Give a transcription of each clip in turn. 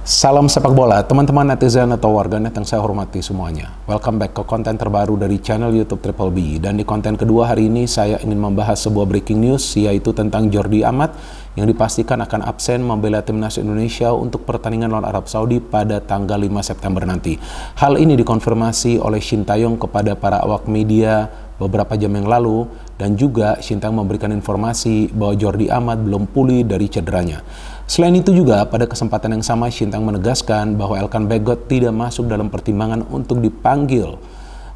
Salam sepak bola, teman-teman netizen atau warganet yang saya hormati semuanya. Welcome back ke konten terbaru dari channel YouTube Triple B. Dan di konten kedua hari ini saya ingin membahas sebuah breaking news, yaitu tentang Jordi Amat yang dipastikan akan absen membela timnas Indonesia untuk pertandingan lawan Arab Saudi pada tanggal 5 September nanti. Hal ini dikonfirmasi oleh Shin Tae-yong kepada para awak media beberapa jam yang lalu, dan juga Shin Tae-yong memberikan informasi bahwa Jordi Amat belum pulih dari cederanya. Selain itu juga, pada kesempatan yang sama Shin Tae-yong menegaskan bahwa Elkan Bagot tidak masuk dalam pertimbangan untuk dipanggil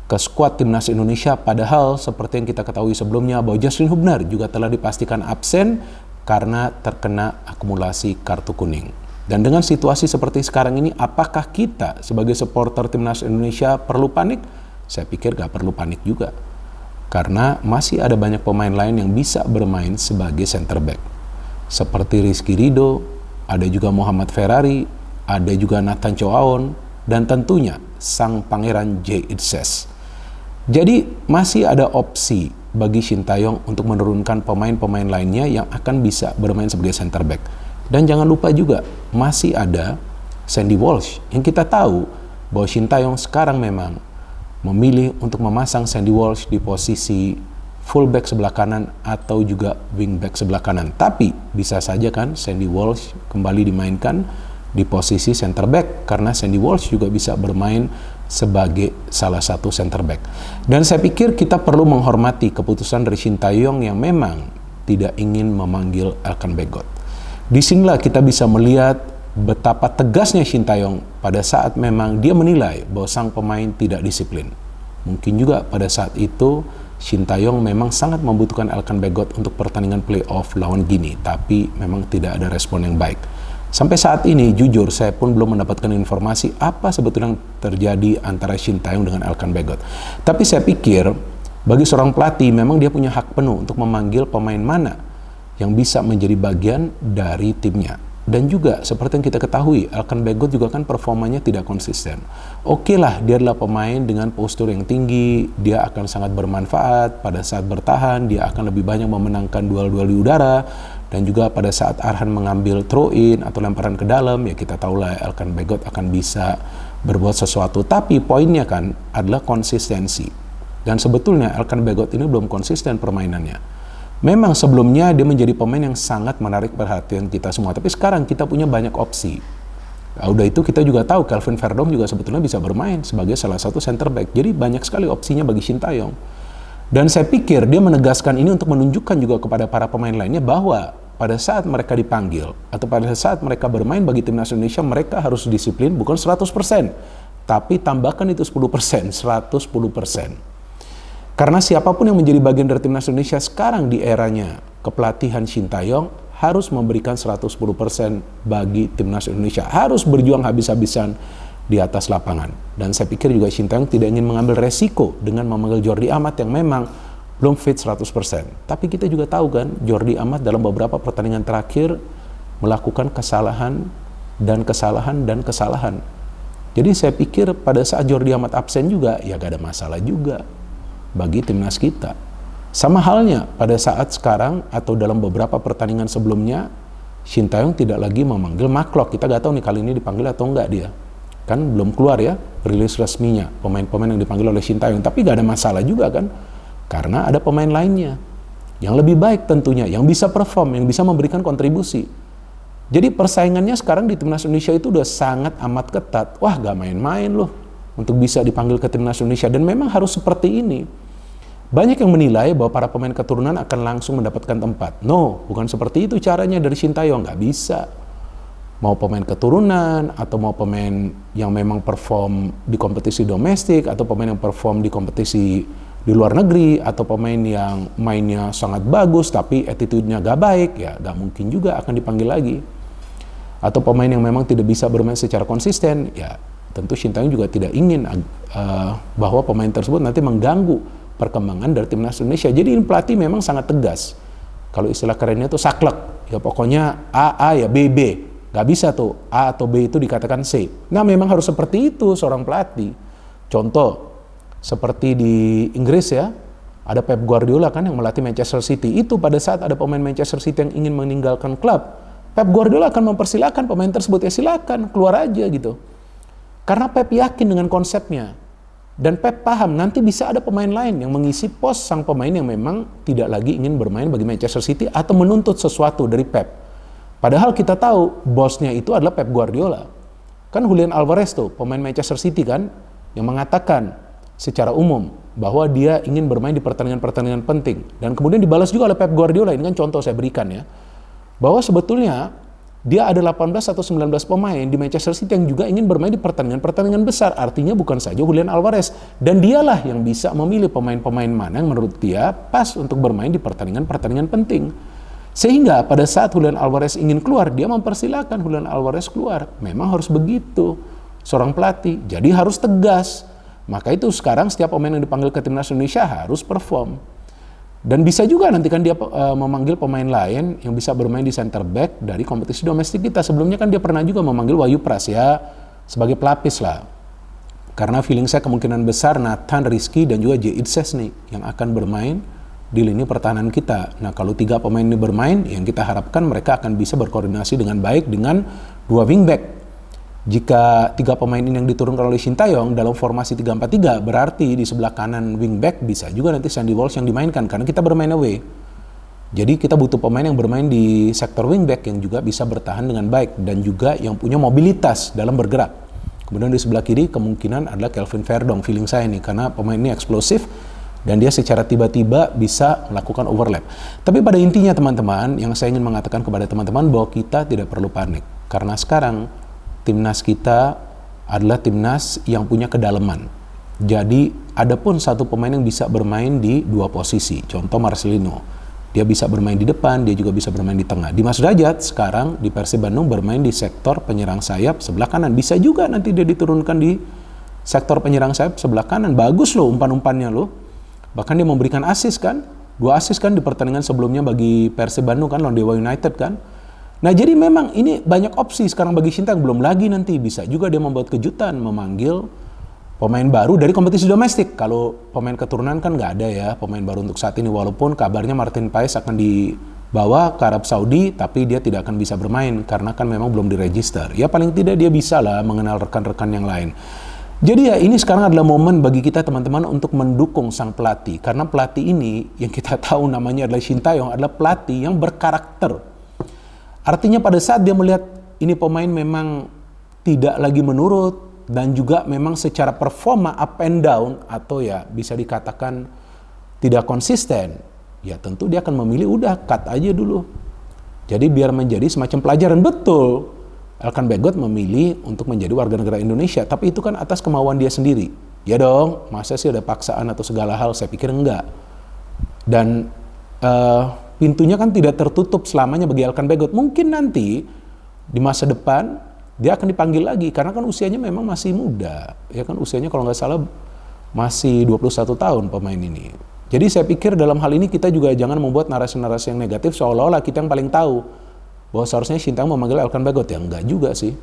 ke skuad timnas Indonesia, padahal seperti yang kita ketahui sebelumnya bahwa Justin Hubner juga telah dipastikan absen karena terkena akumulasi kartu kuning. Dan dengan situasi seperti sekarang ini, apakah kita sebagai supporter timnas Indonesia perlu panik? Saya pikir gak perlu panik juga, karena masih ada banyak pemain lain yang bisa bermain sebagai center back. Seperti Rizky Ridho, ada juga Muhammad Ferrari, ada juga Nathan Choaon, dan tentunya sang pangeran Jay Itzes. Jadi masih ada opsi bagi Shin Tae-yong untuk menurunkan pemain-pemain lainnya yang akan bisa bermain sebagai center back. Dan jangan lupa juga masih ada Sandy Walsh, yang kita tahu bahwa Shin Tae-yong sekarang memang memilih untuk memasang Sandy Walsh di posisi fullback sebelah kanan atau juga wingback sebelah kanan. Tapi bisa saja kan Sandy Walsh kembali dimainkan di posisi center back, karena Sandy Walsh juga bisa bermain sebagai salah satu center back. Dan saya pikir kita perlu menghormati keputusan dari Shin Tae-yong yang memang tidak ingin memanggil Elkan Bagot. Disinilah kita bisa melihat betapa tegasnya Shin Tae-yong pada saat memang dia menilai bahwa sang pemain tidak disiplin. Mungkin juga pada saat itu Shin Tae-yong memang sangat membutuhkan Elkan Bagot untuk pertandingan playoff lawan Guinea, tapi memang tidak ada respon yang baik. Sampai saat ini, jujur saya pun belum mendapatkan informasi apa sebetulnya yang terjadi antara Shin Tae-yong dengan Elkan Bagot. Tapi saya pikir bagi seorang pelatih memang dia punya hak penuh untuk memanggil pemain mana yang bisa menjadi bagian dari timnya. Dan juga seperti yang kita ketahui, Elkan Bagot juga kan performanya tidak konsisten. Oke lah, dia adalah pemain dengan postur yang tinggi, dia akan sangat bermanfaat pada saat bertahan, dia akan lebih banyak memenangkan duel-duel di udara, dan juga pada saat Arhan mengambil throw-in atau lemparan ke dalam, ya kita tahulah Elkan Bagot akan bisa berbuat sesuatu. Tapi poinnya kan adalah konsistensi. Dan sebetulnya Elkan Bagot ini belum konsisten permainannya. Memang sebelumnya dia menjadi pemain yang sangat menarik perhatian kita semua, tapi sekarang kita punya banyak opsi. Udah itu kita juga tahu Kelvin Verdonk juga sebetulnya bisa bermain sebagai salah satu center back. Jadi banyak sekali opsinya bagi Shin Tae-yong. Dan saya pikir dia menegaskan ini untuk menunjukkan juga kepada para pemain lainnya bahwa pada saat mereka dipanggil atau pada saat mereka bermain bagi timnas Indonesia, mereka harus disiplin bukan 100%, tapi tambahkan itu 10%, 110%. Karena siapapun yang menjadi bagian dari timnas Indonesia sekarang di eranya kepelatihan Shin Tae-yong harus memberikan 110% bagi timnas Indonesia. Harus berjuang habis-habisan di atas lapangan. Dan saya pikir juga Shin Tae-yong tidak ingin mengambil resiko dengan memanggil Jordi Amat yang memang belum fit 100%. Tapi kita juga tahu kan, Jordi Amat dalam beberapa pertandingan terakhir melakukan kesalahan dan kesalahan. Jadi saya pikir pada saat Jordi Amat absen juga, ya gak ada masalah juga bagi timnas kita. Sama halnya pada saat sekarang atau dalam beberapa pertandingan sebelumnya, Shin Tae-yong tidak lagi memanggil Mark. Kita gak tahu nih kali ini dipanggil atau enggak dia. Kan belum keluar ya rilis resminya pemain-pemain yang dipanggil oleh Shin Tae-yong. Tapi gak ada masalah juga kan, karena ada pemain lainnya yang lebih baik tentunya, yang bisa perform, yang bisa memberikan kontribusi. Jadi persaingannya sekarang di timnas Indonesia itu udah sangat amat ketat. Wah, gak main-main loh untuk bisa dipanggil ke timnas Indonesia, dan memang harus seperti ini. Banyak yang menilai bahwa para pemain keturunan akan langsung mendapatkan tempat. No, bukan seperti itu caranya dari Shin Tae-yong, nggak bisa. Mau pemain keturunan, atau mau pemain yang memang perform di kompetisi domestik, atau pemain yang perform di kompetisi di luar negeri, atau pemain yang mainnya sangat bagus tapi attitude-nya nggak baik, ya nggak mungkin juga akan dipanggil lagi. Atau pemain yang memang tidak bisa bermain secara konsisten, ya tentu Shin Tae-yong juga tidak ingin bahwa pemain tersebut nanti mengganggu perkembangan dari timnas Indonesia. Jadi ini pelatih memang sangat tegas. Kalau istilah kerennya itu saklek. Ya pokoknya A ya B. Gak bisa tuh A atau B itu dikatakan C. Nah memang harus seperti itu seorang pelatih. Contoh seperti di Inggris ya, ada Pep Guardiola kan yang melatih Manchester City. Itu pada saat ada pemain Manchester City yang ingin meninggalkan klub, Pep Guardiola akan mempersilahkan pemain tersebut, ya silakan keluar aja gitu. Karena Pep yakin dengan konsepnya. Dan Pep paham nanti bisa ada pemain lain yang mengisi pos sang pemain yang memang tidak lagi ingin bermain bagi Manchester City atau menuntut sesuatu dari Pep. Padahal kita tahu bosnya itu adalah Pep Guardiola. Kan Julian Alvarez tuh, pemain Manchester City kan, yang mengatakan secara umum bahwa dia ingin bermain di pertandingan-pertandingan penting. Dan kemudian dibalas juga oleh Pep Guardiola, ini kan contoh saya berikan ya. Bahwa sebetulnya dia ada 18 atau 19 pemain di Manchester City yang juga ingin bermain di pertandingan-pertandingan besar. Artinya bukan saja Julian Alvarez. Dan dialah yang bisa memilih pemain-pemain mana yang menurut dia pas untuk bermain di pertandingan-pertandingan penting. Sehingga pada saat Julian Alvarez ingin keluar, dia mempersilahkan Julian Alvarez keluar. Memang harus begitu seorang pelatih. Jadi harus tegas. Maka itu sekarang setiap pemain yang dipanggil ke timnas Indonesia harus perform. Dan bisa juga nanti kan dia memanggil pemain lain yang bisa bermain di center back dari kompetisi domestik kita. Sebelumnya kan dia pernah juga memanggil Wahyu Prasya sebagai pelapis lah. Karena feeling saya kemungkinan besar Nathan, Rizky, dan juga J. Itzes nih yang akan bermain di lini pertahanan kita. Nah kalau 3 pemain ini bermain, yang kita harapkan mereka akan bisa berkoordinasi dengan baik dengan 2 wingback. Jika 3 pemain ini yang diturunkan oleh Shin Tae-yong dalam formasi 3-4-3, berarti di sebelah kanan wingback bisa juga nanti Sandy Walsh yang dimainkan, karena kita bermain away. Jadi kita butuh pemain yang bermain di sektor wingback yang juga bisa bertahan dengan baik, dan juga yang punya mobilitas dalam bergerak. Kemudian di sebelah kiri kemungkinan adalah Kelvin Verdong, feeling saya nih, karena pemain ini eksplosif, dan dia secara tiba-tiba bisa melakukan overlap. Tapi pada intinya teman-teman, yang saya ingin mengatakan kepada teman-teman bahwa kita tidak perlu panik. Karena sekarang timnas kita adalah timnas yang punya kedalaman. Jadi ada pun satu pemain yang bisa bermain di 2 posisi. Contoh Marcelino. Dia bisa bermain di depan, dia juga bisa bermain di tengah. Dimas Derajat sekarang di Persib Bandung bermain di sektor penyerang sayap sebelah kanan. Bisa juga nanti dia diturunkan di sektor penyerang sayap sebelah kanan. Bagus loh umpan-umpannya loh. Bahkan dia memberikan assist kan, 2 assist kan di pertandingan sebelumnya bagi Persib Bandung kan, lawan Dewa United kan. Nah jadi memang ini banyak opsi sekarang bagi Shin Tae-yong. Belum lagi nanti bisa juga dia membuat kejutan, memanggil pemain baru dari kompetisi domestik. Kalau pemain keturunan kan nggak ada ya pemain baru untuk saat ini, walaupun kabarnya Martin Paes akan dibawa ke Arab Saudi, tapi dia tidak akan bisa bermain karena kan memang belum diregister. Ya paling tidak dia bisa lah mengenal rekan-rekan yang lain. Jadi ya ini sekarang adalah momen bagi kita teman-teman untuk mendukung sang pelatih. Karena pelatih ini yang kita tahu namanya adalah Shin Tae-yong adalah pelatih yang berkarakter. Artinya pada saat dia melihat ini pemain memang tidak lagi menurut dan juga memang secara performa up and down atau ya bisa dikatakan tidak konsisten, ya tentu dia akan memilih udah cut aja dulu. Jadi biar menjadi semacam pelajaran. Betul, Elkan Bagot memilih untuk menjadi warga negara Indonesia, tapi itu kan atas kemauan dia sendiri. Ya dong, masa sih ada paksaan atau segala hal? Saya pikir enggak. Dan pintunya kan tidak tertutup selamanya bagi Elkan Bagot. Mungkin nanti di masa depan dia akan dipanggil lagi karena kan usianya memang masih muda. Ya kan usianya kalau nggak salah masih 21 tahun pemain ini. Jadi saya pikir dalam hal ini kita juga jangan membuat narasi-narasi yang negatif seolah-olah kita yang paling tahu bahwa seharusnya Shin Tae-yong memanggil Elkan Bagot. Ya enggak juga sih.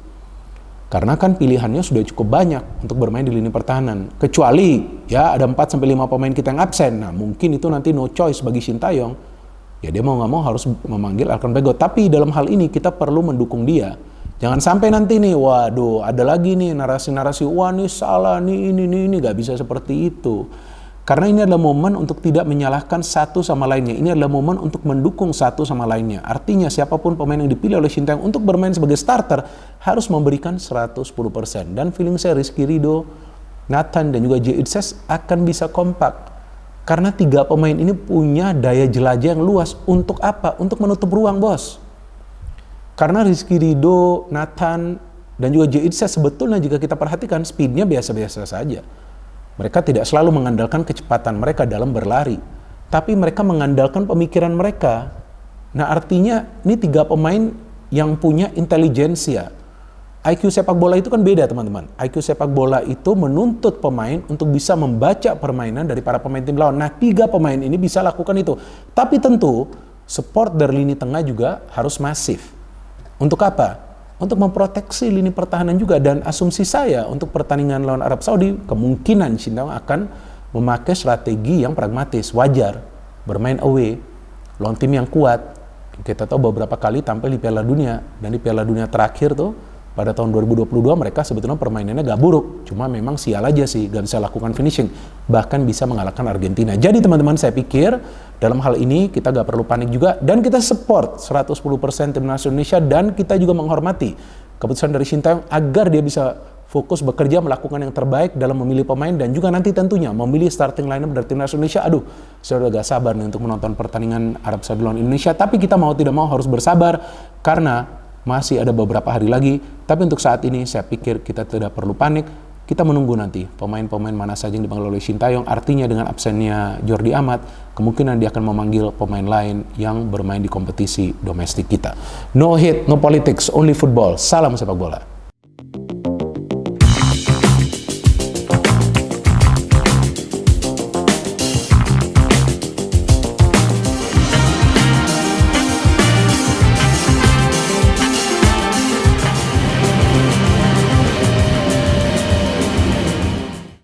Karena kan pilihannya sudah cukup banyak untuk bermain di lini pertahanan. Kecuali ya ada 4-5 pemain kita yang absen. Nah mungkin itu nanti no choice bagi Shin Tae-yong. Ya dia mau nggak mau harus memanggil Elkan Bagot. Tapi dalam hal ini kita perlu mendukung dia. Jangan sampai nanti nih, waduh ada lagi nih narasi-narasi, wah nih salah, nih ini, nggak bisa seperti itu. Karena ini adalah momen untuk tidak menyalahkan satu sama lainnya. Ini adalah momen untuk mendukung satu sama lainnya. Artinya siapapun pemain yang dipilih oleh Shin Tae-yong untuk bermain sebagai starter harus memberikan 110%. Dan feeling saya Rizky Ridho, Nathan, dan juga J. Itzes akan bisa kompak. Karena 3 pemain ini punya daya jelajah yang luas. Untuk apa? Untuk menutup ruang, bos. Karena Rizky Ridho, Nathan, dan juga J. Itzes sebetulnya jika kita perhatikan speednya biasa-biasa saja. Mereka tidak selalu mengandalkan kecepatan mereka dalam berlari. Tapi mereka mengandalkan pemikiran mereka. Nah artinya ini 3 pemain yang punya intelijensia. IQ sepak bola itu kan beda teman-teman. IQ sepak bola itu menuntut pemain untuk bisa membaca permainan dari para pemain tim lawan. Nah 3 pemain ini bisa lakukan itu. Tapi tentu support dari lini tengah juga harus masif. Untuk apa? Untuk memproteksi lini pertahanan juga. Dan asumsi saya untuk pertandingan lawan Arab Saudi kemungkinan Shin Tae-yong akan memakai strategi yang pragmatis. Wajar bermain away lawan tim yang kuat. Kita tahu beberapa kali tampil di Piala Dunia, dan di Piala Dunia terakhir tuh pada tahun 2022 mereka sebetulnya permainannya gak buruk, cuma memang sial aja sih, gak bisa lakukan finishing, bahkan bisa mengalahkan Argentina. Jadi teman-teman, saya pikir dalam hal ini kita gak perlu panik juga, dan kita support 110% timnas Indonesia, dan kita juga menghormati keputusan dari Sintayong agar dia bisa fokus bekerja melakukan yang terbaik dalam memilih pemain, dan juga nanti tentunya memilih starting lineup dari timnas Indonesia. Aduh, saya udah gak sabar nih untuk menonton pertandingan Arab Saudi lawan Indonesia, tapi kita mau tidak mau harus bersabar karena masih ada beberapa hari lagi. Tapi untuk saat ini saya pikir kita tidak perlu panik. Kita menunggu nanti pemain-pemain mana saja yang dipanggil oleh Sintayong. Artinya dengan absennya Jordi Amat, kemungkinan dia akan memanggil pemain lain yang bermain di kompetisi domestik kita. No hate, no politics, only football. Salam sepak bola.